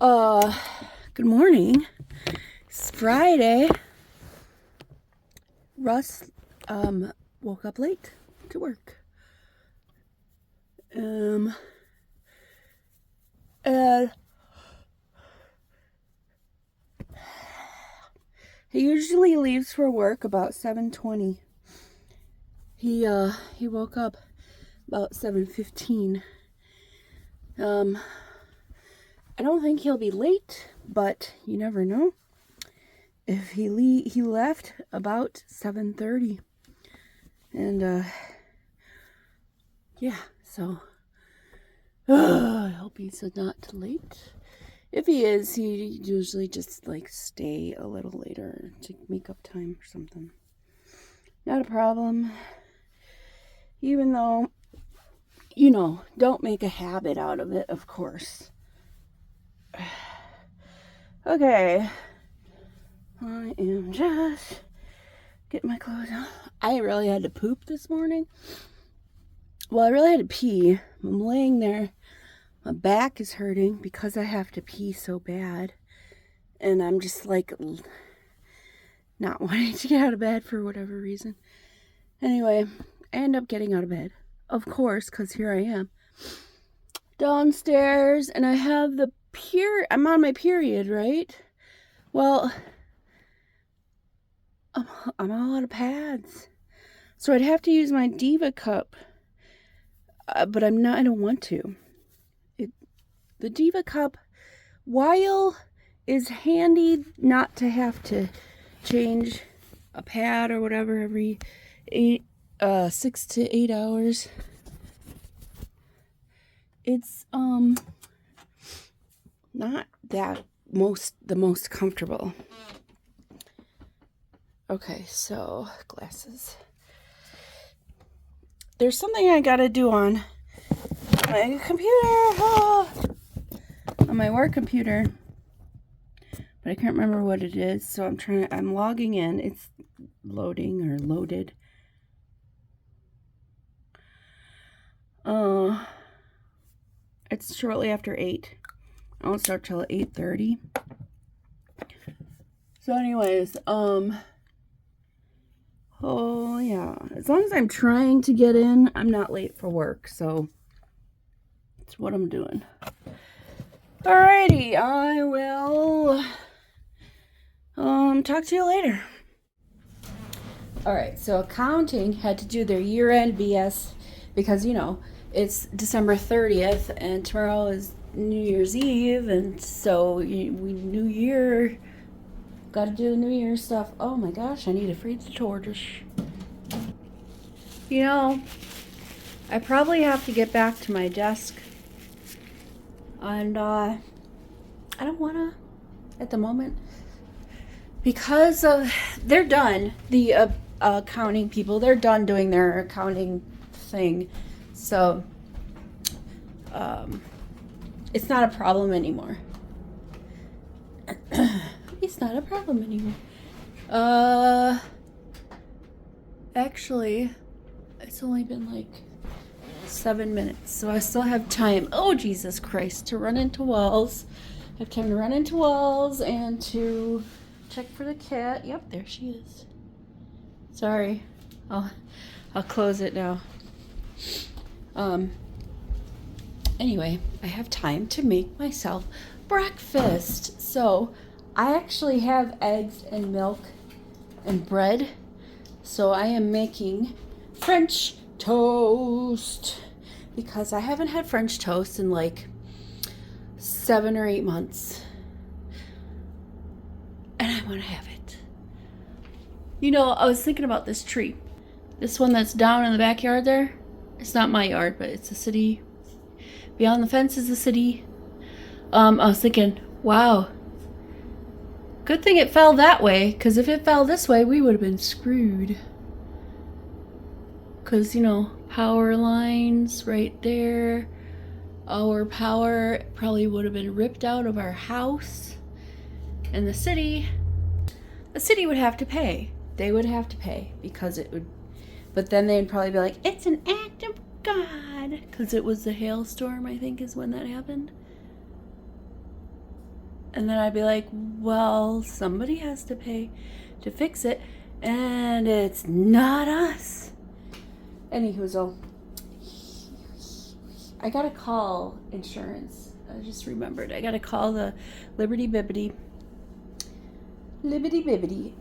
Uh, Good morning. It's Friday. Russ, woke up late to work. And he usually leaves for work about 7:20. He woke up about 7:15. I don't think he'll be late, but you never know. If he left about 7:30. And yeah, so I hope he's not late. If he is, he usually just stay a little later to make up time or something. Not a problem. Even though, don't make a habit out of it, of course. Okay. I am just getting my clothes on. I really had to poop this morning. Well, I really had to pee. I'm laying there. My back is hurting because I have to pee so bad. And I'm just not wanting to get out of bed for whatever reason. Anyway, I end up getting out of bed. Of course, because here I am. Downstairs, and I have I'm on my period, right? Well, I'm all out of pads. So I'd have to use my Diva cup. But I don't want to. The Diva cup, while is handy not to have to change a pad or whatever every 6 to 8 hours, it's not the most comfortable. Okay, so glasses. There's something I gotta do on my computer, on my work computer, but I can't remember what it is. So I'm logging in. It's loading or loaded. It's shortly after 8. I won't start till 8:30. So anyways, oh yeah, as long as I'm trying to get in, I'm not late for work, so that's what I'm doing. Alrighty, I will talk to you later. Alright, so accounting had to do their year-end BS because, it's December 30th and tomorrow is New Year's Eve, and so New Year, gotta do the New Year stuff. Oh my gosh, I need to feed the tortoise. I probably have to get back to my desk, and I don't wanna at the moment because they're done. The accounting people, they're done doing their accounting thing, so it's not a problem anymore. It's not a problem anymore. Actually, it's only been 7 minutes, so I still have time. Oh, Jesus Christ, to run into walls. I have time to run into walls and to check for the cat. Yep, there she is. Sorry. I'll close it now. Anyway, I have time to make myself breakfast. So, I actually have eggs and milk and bread. So, I am making French toast because I haven't had French toast in 7 or 8 months. And I want to have it. I was thinking about this tree. This one that's down in the backyard there. It's not my yard, but it's a city. Beyond the fence is the city. I was thinking, wow. Good thing it fell that way, because if it fell this way, we would have been screwed. Because, power lines right there. Our power probably would have been ripped out of our house. And the city would have to pay. They would have to pay because it would. But then they'd probably be like, it's an act of God. Because it was the hailstorm, I think, is when that happened. And then I'd be like, well, somebody has to pay to fix it, and it's not us. Anywho, I gotta call insurance. I just remembered. I gotta call the Liberty Bibbity.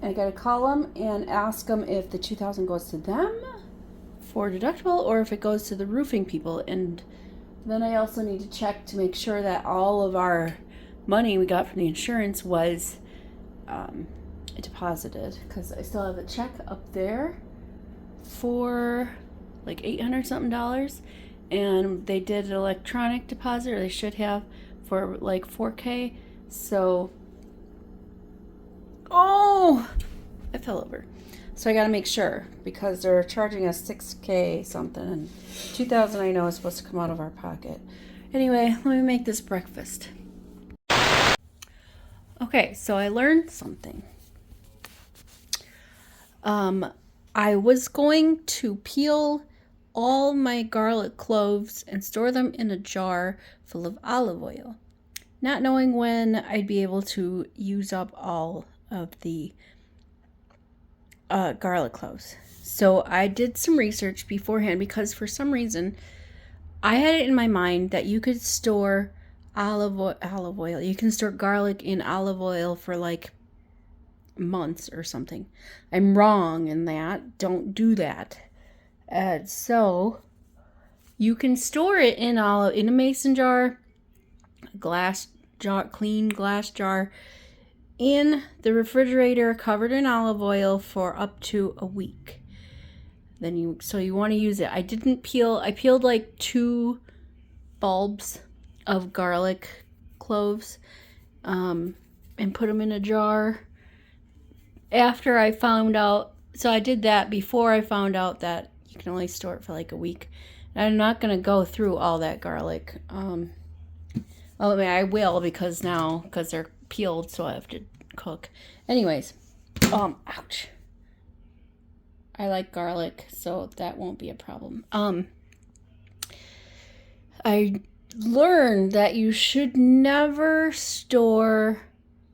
I gotta call them and ask them if the $2,000 goes to them for deductible or if it goes to the roofing people. And then I also need to check to make sure that all of our money we got from the insurance was deposited, because I still have a check up there for like $800 something, and they did an electronic deposit, or they should have, for like $4K. So I fell over. So I got to make sure, because they're charging us $6K something, and $2,000 I know is supposed to come out of our pocket. Anyway, let me make this breakfast. Okay, so I learned something. I was going to peel all my garlic cloves and store them in a jar full of olive oil, not knowing when I'd be able to use up all of the garlic cloves. So I did some research beforehand, because for some reason I had it in my mind that you could store olive oil. You can store garlic in olive oil for like months or something. I'm wrong in that. Don't do that. So you can store it in a mason jar, glass jar, clean glass jar, in the refrigerator, covered in olive oil for up to a week. Then you want to use it. I peeled like 2 bulbs of garlic cloves, and put them in a jar. After I found out, so I did that before I found out that you can only store it for like a week. And I'm not going to go through all that garlic. Well, I mean, I will, because they're peeled, so I have to cook. Anyways, ouch. I like garlic, so that won't be a problem. I learned that you should never store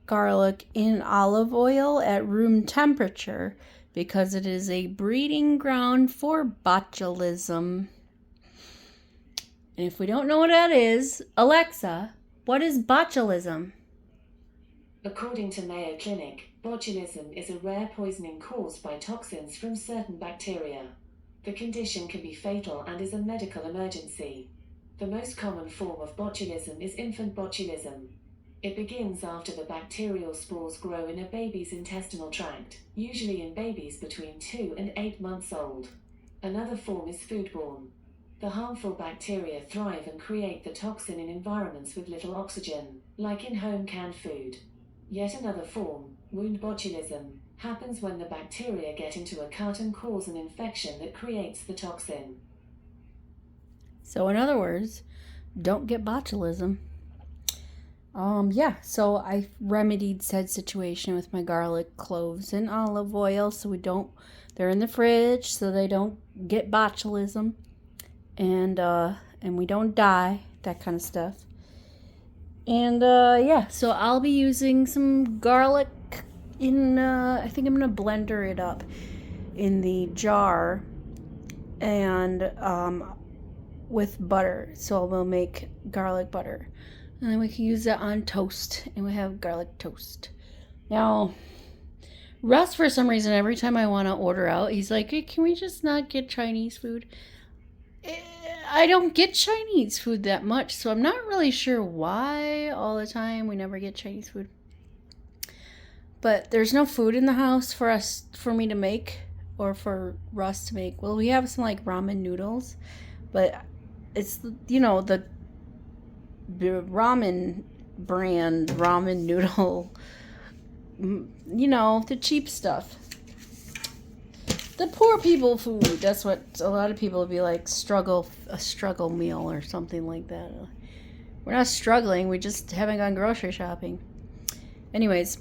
garlic in olive oil at room temperature, because it is a breeding ground for botulism. And if we don't know what that is, Alexa, what is botulism? According to Mayo Clinic, botulism is a rare poisoning caused by toxins from certain bacteria. The condition can be fatal and is a medical emergency. The most common form of botulism is infant botulism. It begins after the bacterial spores grow in a baby's intestinal tract, usually in babies between 2 and 8 months old. Another form is foodborne. The harmful bacteria thrive and create the toxin in environments with little oxygen, like in home canned food. Yet another form, wound botulism, happens when the bacteria get into a cut and cause an infection that creates the toxin. So in other words, don't get botulism. So I remedied said situation with my garlic cloves and olive oil, so they're in the fridge so they don't get botulism, and we don't die, that kind of stuff. And so I'll be using some garlic in, I think I'm going to blender it up in the jar, and with butter. So we'll make garlic butter. And then we can use that on toast, and we have garlic toast. Now, Russ, for some reason, every time I want to order out, he's like, hey, can we just not get Chinese food? I don't get Chinese food that much, so I'm not really sure why all the time we never get Chinese food. But there's no food in the house for me to make, or for Russ to make. Well, we have some like ramen noodles, but it's, the ramen brand ramen noodle, the cheap stuff. The poor people food. That's what a lot of people would be like, a struggle meal or something like that. We're not struggling, we just haven't gone grocery shopping. Anyways,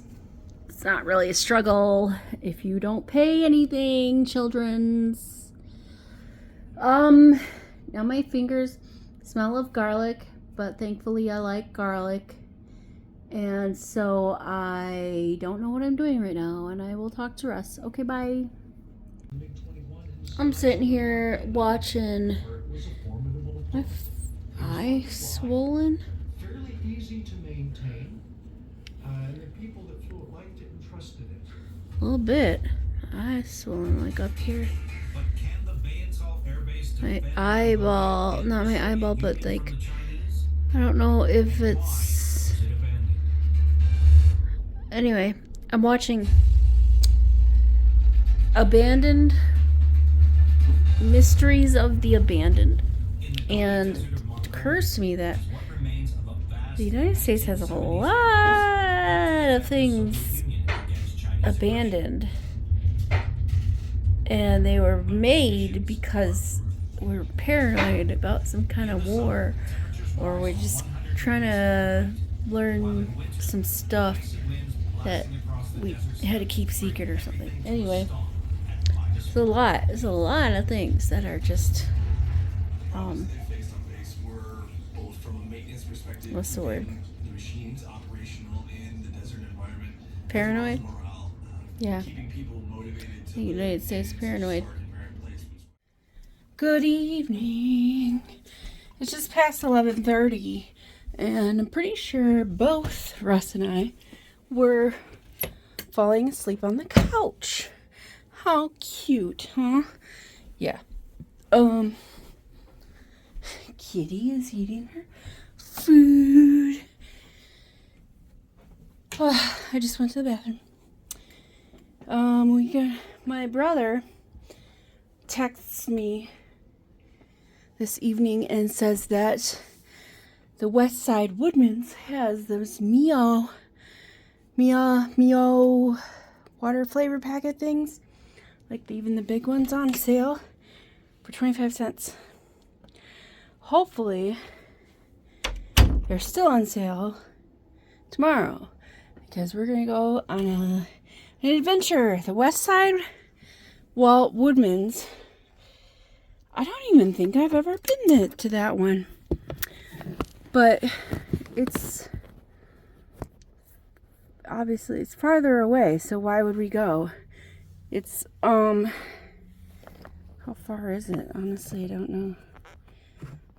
it's not really a struggle if you don't pay anything, children's. Now my fingers smell of garlic, but thankfully I like garlic. And so I don't know what I'm doing right now, and I will talk to Russ. Okay, bye. I'm sitting here watching my eye swollen. Fairly easy to maintain, and the people that flew it liked it and trusted it. A little bit. Eye swollen, like up here. But can the Bayatol Air Base My defend eyeball, not my eyeball, but Union like, from the Chinese? I don't know if Why it's. was it abandoned? Anyway, I'm watching Abandoned Mysteries of the Abandoned. And it occurs to me that What remains of a vast the United States has a lot of things abandoned. And they were made because we were paranoid about some kind of war, or we're just trying to learn some stuff that we had to keep secret or something. Anyway, it's a lot. There's a lot of things that are just what's the word? The machines operational in the desert environment. Paranoid? Morale, Yeah. keeping people motivated to The United States paranoid. start in various places. Good evening. It's just past 11:30, and I'm pretty sure both Russ and I were falling asleep on the couch. How cute, huh? Yeah. Kitty is eating her food. Oh, I just went to the bathroom. My brother texts me this evening and says that the West Side Woodman's has those Mio water flavor packet things, like even the big ones, on sale for 25 cents. Hopefully they're still on sale tomorrow, because we're gonna go on an adventure. The West Side Woodman's. I don't even think I've ever been to that one, but it's obviously it's farther away, so why would we go? It's how far is it? Honestly, I don't know.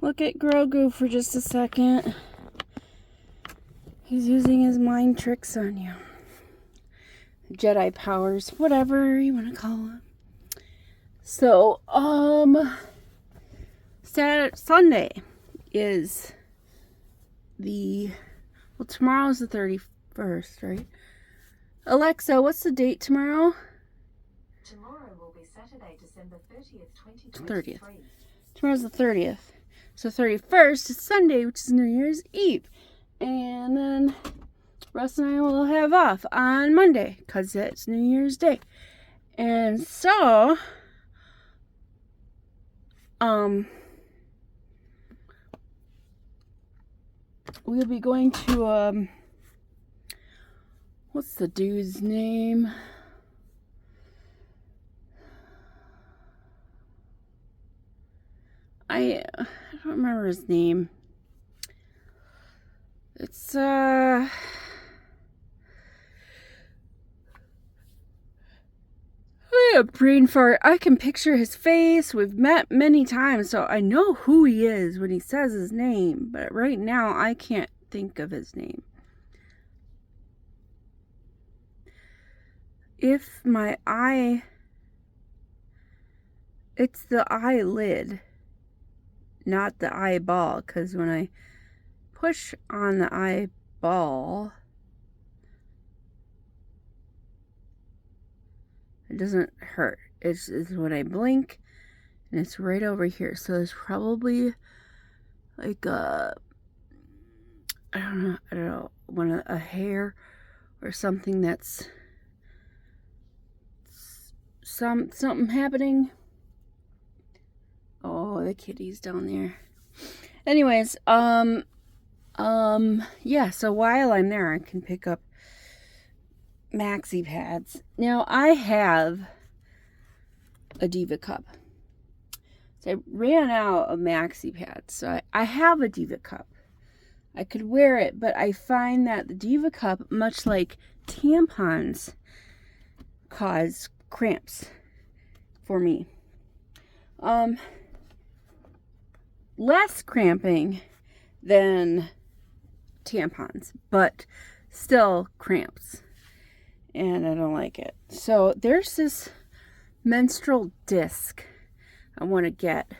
Look at Grogu for just a second. He's using his mind tricks on you. Jedi powers, whatever you want to call them. So, Sunday is tomorrow's the 31st, right? Alexa, what's the date tomorrow? Tomorrow will be Saturday, December 30th, 2023. 30th. Tomorrow's the 30th. So 31st is Sunday, which is New Year's Eve. And then Russ and I will have off on Monday, because it's New Year's Day. And so, we'll be going to, what's the dude's name? I don't remember his name. It's, I had a brain fart. I can picture his face. We've met many times, so I know who he is when he says his name. But right now, I can't think of his name. If my eye... It's the eyelid, not the eyeball, because when I push on the eyeball, it doesn't hurt. It's when I blink, and it's right over here. So there's probably like I don't know, a hair or something that's something happening. Oh, the kitty's down there. Anyways, yeah, so while I'm there, I can pick up maxi pads. Now, I have a Diva cup. So I ran out of maxi pads. So I have a Diva cup. I could wear it, but I find that the Diva Cup, much like tampons, cause cramps for me. Less cramping than tampons, but still cramps, and I don't like it. So there's this menstrual disc I want to get.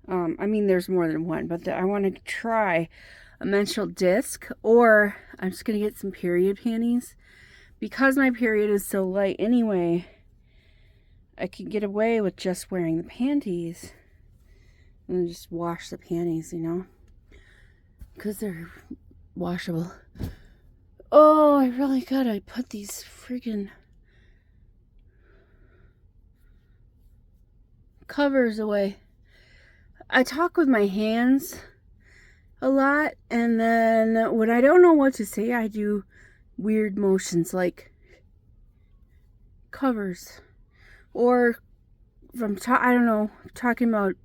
I mean, there's more than one, but I want to try a menstrual disc, or I'm just going to get some period panties. Because my period is so light anyway, I could get away with just wearing the panties and just wash the panties, you know, because they're washable. Oh, I really gotta put these friggin' covers away. I talk with my hands a lot, and then when I don't know what to say, I do weird motions like covers, or from I don't know, talking about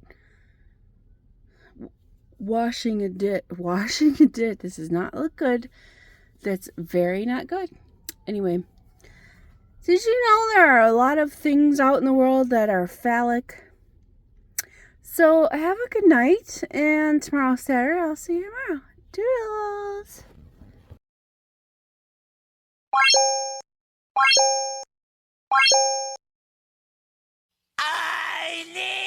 washing a dish. This does not look good. That's very not good. Anyway, did you know there are a lot of things out in the world that are phallic? So have a good night, and tomorrow's Saturday. I'll see you tomorrow. Doodles! I need